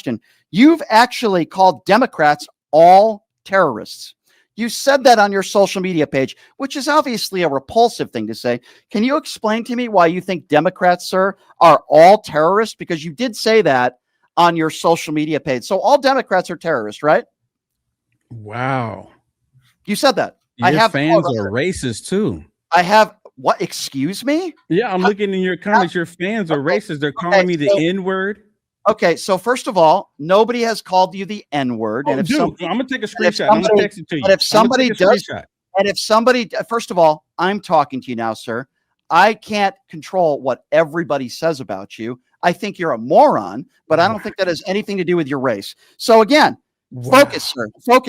question. You've actually called Democrats all terrorists. You said that on your social media page, which is obviously a repulsive thing to say. Can you explain to me why you think Democrats, sir, are all terrorists? Because you did say that on your social media page. So all Democrats are terrorists, right? Wow. You said that. Your fans are racist too. I have what? Excuse me? Yeah, I'm looking in your comments. Your fans are racist. They're calling me the N-word. Okay, so first of all, nobody has called you the N-word. Oh, and if dude, somebody, I'm gonna take a screenshot. I'm gonna text it to you. And if somebody does, and if somebody, first of all, I'm talking to you now, sir. I can't control what everybody says about you. I think you're a moron, but I don't think that has anything to do with your race. So again, focus,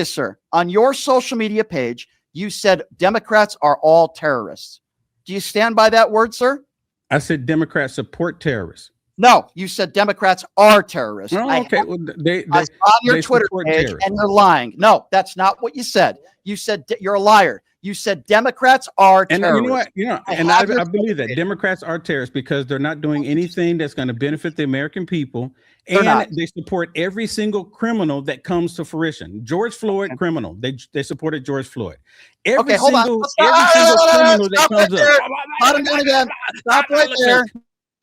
sir. On your social media page, you said Democrats are all terrorists. Do you stand by that word, sir? I said Democrats support terrorists. No, you said Democrats are terrorists. Oh, okay. Well, they on your Twitter page, and you're lying. No, that's not what you said. You said you're a liar. You said Democrats are terrorists. And you know what? You know, and I believe that Democrats are terrorists because they're not doing anything that's going to benefit the American people, and they support every single criminal that comes to fruition. George Floyd, criminal. They supported George Floyd. Every single criminal that comes up. Bottom down again. Stop right there.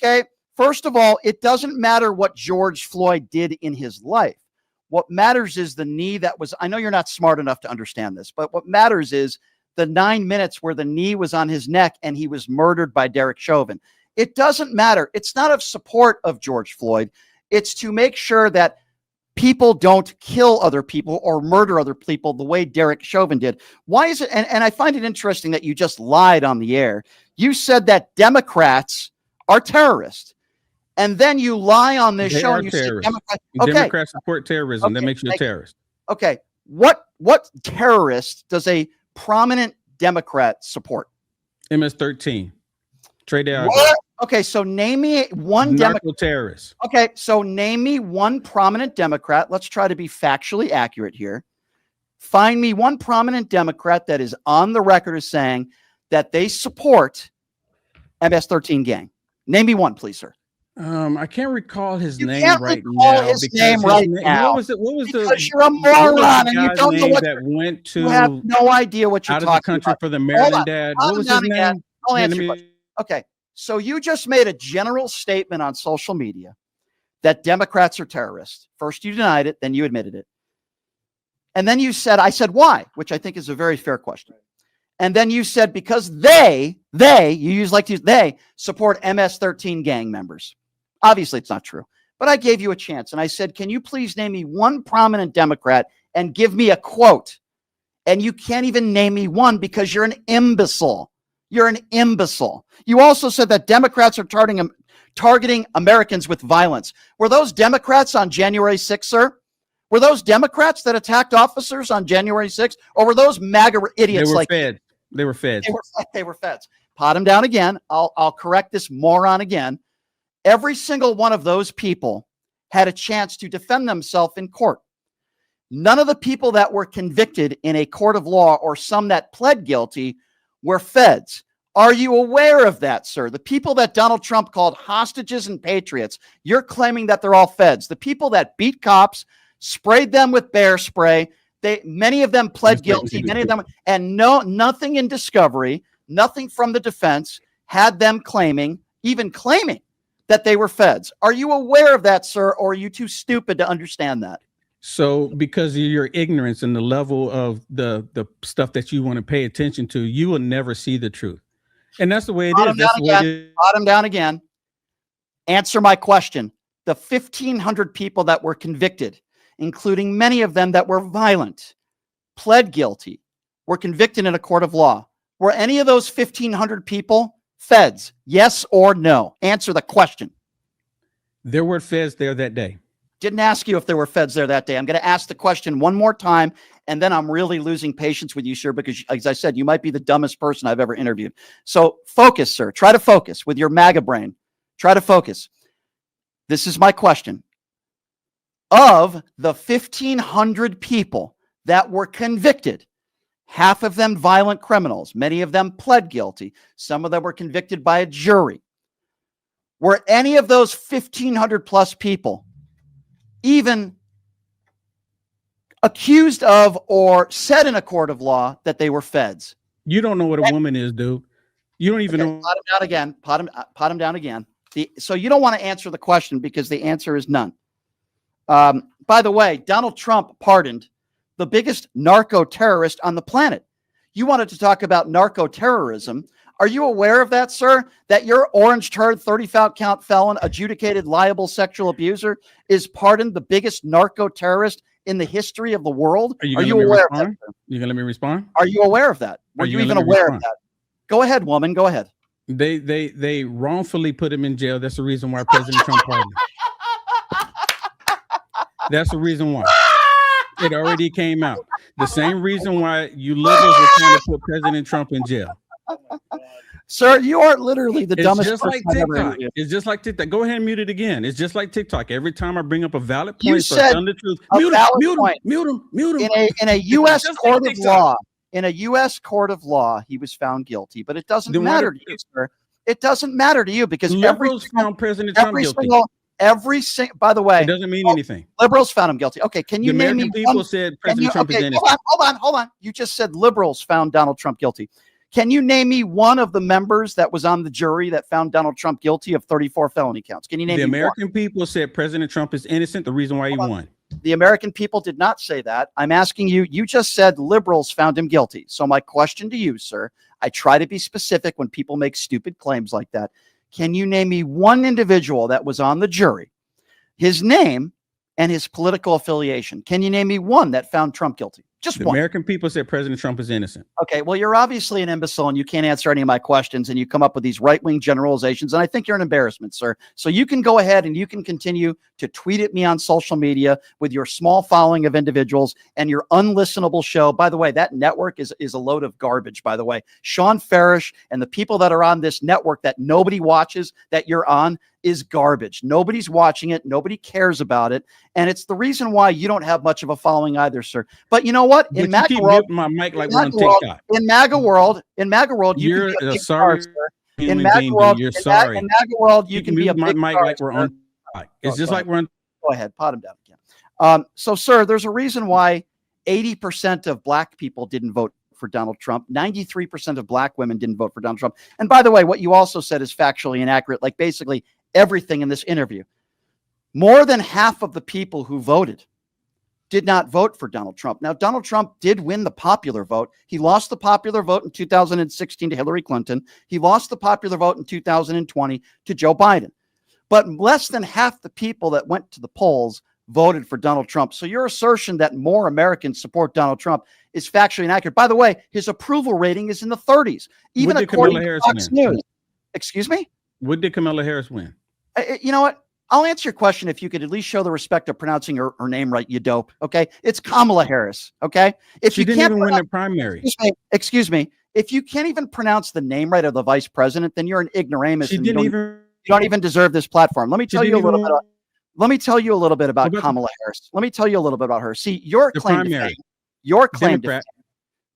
Okay. First of all, it doesn't matter what George Floyd did in his life. What matters is the knee that was, I know you're not smart enough to understand this, but what matters is the 9 minutes where the knee was on his neck and he was murdered by Derek Chauvin. It doesn't matter. It's not of support of George Floyd. It's to make sure that people don't kill other people or murder other people the way Derek Chauvin did. Why is it? And I find it interesting that you just lied on the air. You said that Democrats are terrorists. And then you lie on this show and you say Democrats support terrorism. That makes you a terrorist. Okay. What terrorist does a prominent Democrat support? MS-13. Trey Day. Okay, so name me one Democrat terrorist. Okay, so name me one prominent Democrat. Let's try to be factually accurate here. Find me one prominent Democrat that is on the record as saying that they support MS-13 gang. Name me one, please, sir. I can't recall his name right now. What was the? Because you're a moron and you don't know what that went to. You have no idea what you're out talking of the country about. for the Maryland dad. What was his name? I'll answer your question. Okay, so you just made a general statement on social media that Democrats are terrorists. First you denied it, then you admitted it. And then you said, I said why, which I think is a very fair question. And then you said because they support MS-13 gang members. Obviously, it's not true, but I gave you a chance. And I said, can you please name me one prominent Democrat and give me a quote? And you can't even name me one because you're an imbecile. You're an imbecile. You also said that Democrats are targeting Americans with violence. Were those Democrats on January 6th, sir? Were those Democrats that attacked officers on January 6th? Or were those MAGA idiots like fed? They were feds. They were feds. Pot him down again. I'll correct this moron again. Every single one of those people had a chance to defend themselves in court. None of the people that were convicted in a court of law or some that pled guilty were feds. Are you aware of that, sir? The people that Donald Trump called hostages and patriots, you're claiming that they're all feds. The people that beat cops, sprayed them with bear spray, many of them pled guilty, many of them, and nothing in discovery, nothing from the defense had them even claiming that they were feds. Are you aware of that, sir, or are you too stupid to understand that? So because of your ignorance and the level of the stuff that you want to pay attention to, you will never see the truth. And that's the way it is. That's the way it is. Bottom down again. Answer my question. The 1,500 people that were convicted, including many of them that were violent, pled guilty, were convicted in a court of law. Were any of those 1,500 people feds? Yes or no? Answer the question. There were feds there that day. Didn't ask you if there were feds there that day. I'm going to ask the question one more time, and then I'm really losing patience with you, sir, because as I said, you might be the dumbest person I've ever interviewed. So focus, sir. Try to focus with your MAGA brain. Try to focus. This is my question. Of the 1,500 people that were convicted, half of them violent criminals, many of them pled guilty, some of them were convicted by a jury. Were any of those 1,500 plus people even accused of or said in a court of law that they were feds. You don't know what a woman is, dude. You don't even know. Pot him down again. Pot him down again. So you don't want to answer the question because the answer is none. By the way, Donald Trump pardoned the biggest narco-terrorist on the planet. You wanted to talk about narco-terrorism. Are you aware of that, sir? That your orange turd, 30-count felon, adjudicated liable sexual abuser is pardoned the biggest narco-terrorist in the history of the world? Are you aware of that? You gonna let me respond? Are you aware of that? Were you even aware of that? Go ahead, woman. Go ahead. They wrongfully put him in jail. That's the reason why President Trump pardoned him. That's the reason why. It already came out. The same reason why you liberals were trying to put President Trump in jail. Sir, you are literally the dumbest. Just like TikTok. It's just like TikTok. Go ahead and mute it again. It's just like TikTok. Every time I bring up a valid point, you said the truth, mute him. In a U.S. court of law, he was found guilty. But it doesn't matter to you, sir. It doesn't matter to you because liberals found President Trump guilty. By the way, it doesn't mean anything. Liberals found him guilty. Okay, can you name me? People said President Trump is innocent. Hold on. You just said liberals found Donald Trump guilty. Can you name me one of the members that was on the jury that found Donald Trump guilty of 34 felony counts? Can you name me one? The American people said President Trump is innocent. The reason why he won. The American people did not say that. I'm asking you. You just said liberals found him guilty. So my question to you, sir, I try to be specific when people make stupid claims like that. Can you name me one individual that was on the jury, his name and his political affiliation? Can you name me one that found Trump guilty? Just one. American people said President Trump is innocent. Okay, well, you're obviously an imbecile and you can't answer any of my questions and you come up with these right-wing generalizations. And I think you're an embarrassment, sir. So you can go ahead and you can continue to tweet at me on social media with your small following of individuals and your unlistenable show. By the way, that network is a load of garbage, by the way. Sean Farish and the people that are on this network that nobody watches that you're on is garbage. Nobody's watching it. Nobody cares about it. And it's the reason why you don't have much of a following either, sir. But you know what? In MAGA world, my mic like we're on TikTok. In MAGA world, you're a sorry in MAGA world, you're sorry. In MAGA world, you can be a my big mic star, like we're on TikTok. It's just like we're on. Go ahead, pot him down again. So, sir, there's a reason why 80% of black people didn't vote for Donald Trump. 93% of black women didn't vote for Donald Trump. And by the way, what you also said is factually inaccurate, like basically everything in this interview. More than half of the people who voted did not vote for Donald Trump. Now, Donald Trump did win the popular vote. He lost the popular vote in 2016 to Hillary Clinton. He lost the popular vote in 2020 to Joe Biden. But less than half the people that went to the polls voted for Donald Trump. So your assertion that more Americans support Donald Trump is factually inaccurate. By the way, his approval rating is in the 30s. Even according to Fox News. Excuse me? What did Kamala Harris win? You know what? I'll answer your question if you could at least show the respect of pronouncing her name right, you dope. Okay? It's Kamala Harris. Okay? If she didn't even win the primary. Excuse me. If you can't even pronounce the name right of the vice president, then you're an ignoramus. You don't even deserve this platform. Let me tell you a little bit. Let me tell you a little bit about Kamala Harris. Let me tell you a little bit about her. See, your claim to fame. Your claim to fame.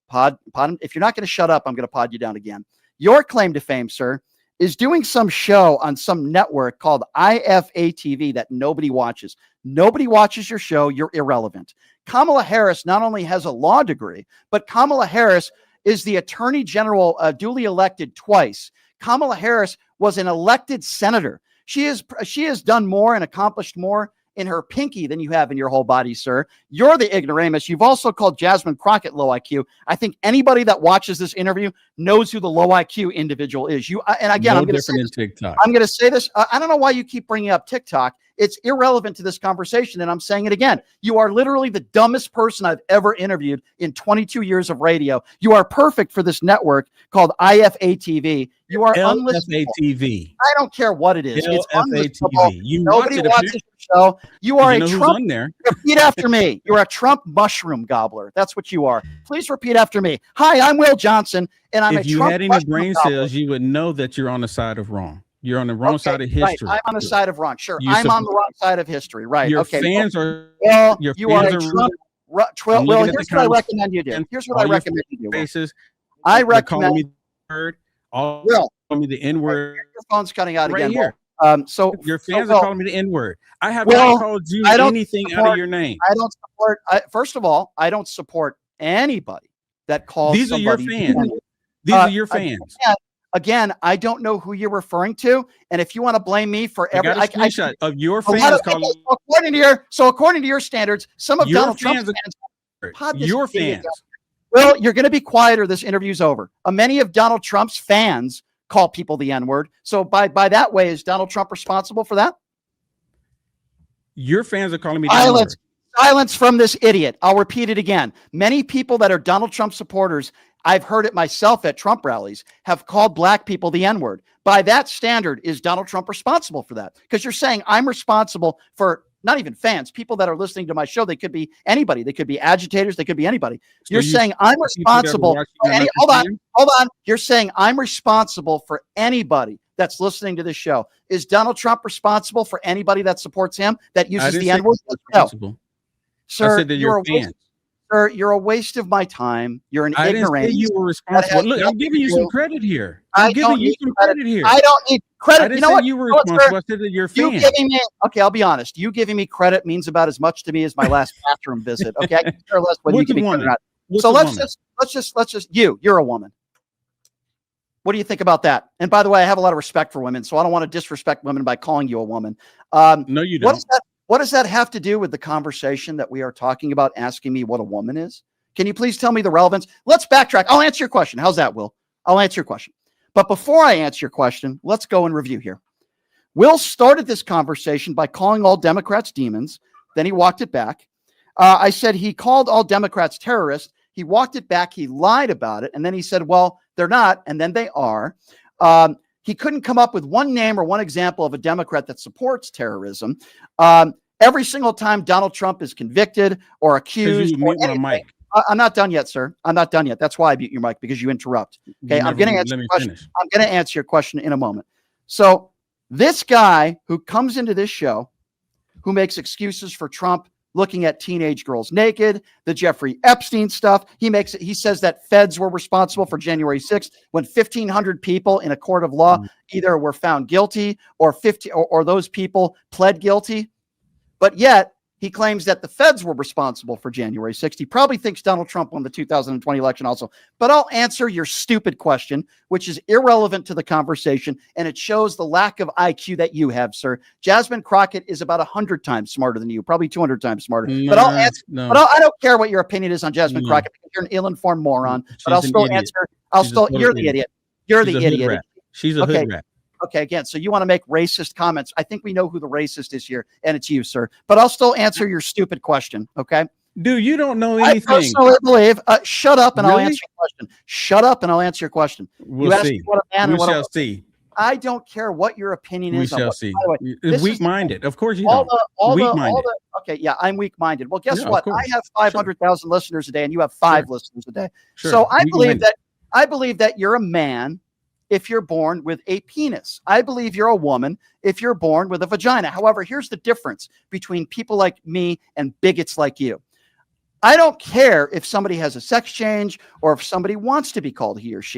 Pod. If you're not going to shut up, I'm going to pod you down again. Your claim to fame, sir, is doing some show on some network called IFA TV that nobody watches. Nobody watches your show. You're irrelevant. Kamala Harris not only has a law degree, but Kamala Harris is the attorney general, duly elected twice. Kamala Harris was an elected senator. She has done more and accomplished more in her pinky than you have in your whole body, sir. You're the ignoramus. You've also called Jasmine Crockett low IQ. I think anybody that watches this interview knows who the low IQ individual is. And again, I'm going to say this. I don't know why you keep bringing up TikTok. It's irrelevant to this conversation, and I'm saying it again. You are literally the dumbest person I've ever interviewed in 22 years of radio. You are perfect for this network called IFA TV. You are unlistenable. TV. I don't care what it is. It's unlistenable. You Nobody watches your show. You are a Trump. There. Repeat after me. You're a Trump mushroom gobbler. That's what you are. Please repeat after me. Hi, I'm Will Johnson, and I'm a Trump. If you had any brain cells, you would know that you're on the side of wrong. You're on the wrong side of history. Right. I'm on the side of wrong. Sure. I'm on the wrong side of history. Right. Your fans are. Well, you are a Trump. Well, here's what I recommend you do. Here's what I recommend you do. I recommend. Call me the N-word. Your phone's cutting out again. So your fans are calling me the N-word. I have not called you anything out of your name. I don't support. First of all, I don't support anybody that calls. These are your fans. These are your fans. Again, I don't know who you're referring to, and if you want to blame me for every, I got a screenshot of your fans calling. According to your standards, some of Donald Trump's fans. Your fans. Well, you're going to be quiet or this interview's over. Many of Donald Trump's fans call people the N-word. So by that way, is Donald Trump responsible for that? Your fans are calling me the N-word. Silence from this idiot. I'll repeat it again. Many people that are Donald Trump supporters, I've heard it myself at Trump rallies, have called black people the N-word. By that standard, is Donald Trump responsible for that? Because you're saying I'm responsible for not even fans, people that are listening to my show. They could be anybody. They could be agitators. They could be anybody. You're saying I'm responsible for hold on. You're saying I'm responsible for anybody that's listening to this show. Is Donald Trump responsible for anybody that supports him, that uses the N-word? No. Sir, you're a waste of my time. You're an ignorant. I didn't say you were responsible. Look, I'm giving you some credit here. I don't need credit. I don't need credit. You know what? You were responsible. I said that you're fan. Okay, I'll be honest. You giving me credit means about as much to me as my last bathroom visit. Okay, I can care less whether you give me credit or not. So let's just you're a woman. What do you think about that? And by the way, I have a lot of respect for women, so I don't want to disrespect women by calling you a woman. No, you don't. What does that have to do with the conversation that we are talking about, asking me what a woman is? Can you please tell me the relevance? Let's backtrack. I'll answer your question. How's that, Will? I'll answer your question. But before I answer your question, let's go and review here. Will started this conversation by calling all Democrats demons. Then he walked it back. I said he called all Democrats terrorists. He walked it back. He lied about it. And then he said, well, they're not. And then they are. He couldn't come up with one name or one example of a Democrat that supports terrorism. Every single time Donald Trump is convicted or accused, I'm not done yet, sir. I'm not done yet. That's why I mute your mic, because you interrupt. Okay, I'm going to answer your question. I'm going to answer your question in a moment. So this guy who comes into this show, who makes excuses for Trump looking at teenage girls naked, the Jeffrey Epstein stuff. He says that feds were responsible for January 6th when 1,500 people in a court of law either were found guilty or those people pled guilty. But yet he claims that the feds were responsible for January 6th. He probably thinks Donald Trump won the 2020 election also. But I'll answer your stupid question, which is irrelevant to the conversation, and it shows the lack of IQ that you have, sir. Jasmine Crockett is about 100 times smarter than you, probably 200 times smarter. But I'll answer. No. But I don't care what your opinion is on Jasmine Crockett, because you're an ill-informed moron. But I'll still answer. You're the idiot. You're the idiot. She's a hood rat. Okay, again, so you want to make racist comments. I think we know who the racist is here, and it's you, sir. But I'll still answer your stupid question, okay? Dude, you don't know anything. I personally believe. Shut up, and I'll answer your question. Shut up, and I'll answer your question. We'll see. We shall see. I don't care what your opinion is. We shall see. It's weak-minded. Of course you don't. Weak-minded. Okay, yeah, I'm weak-minded. Well, guess what? I have 500,000 listeners a day, and you have 5 listeners a day. So I believe that you're a man if you're born with a penis. I believe you're a woman if you're born with a vagina. However, here's the difference between people like me and bigots like you. I don't care if somebody has a sex change or if somebody wants to be called he or she.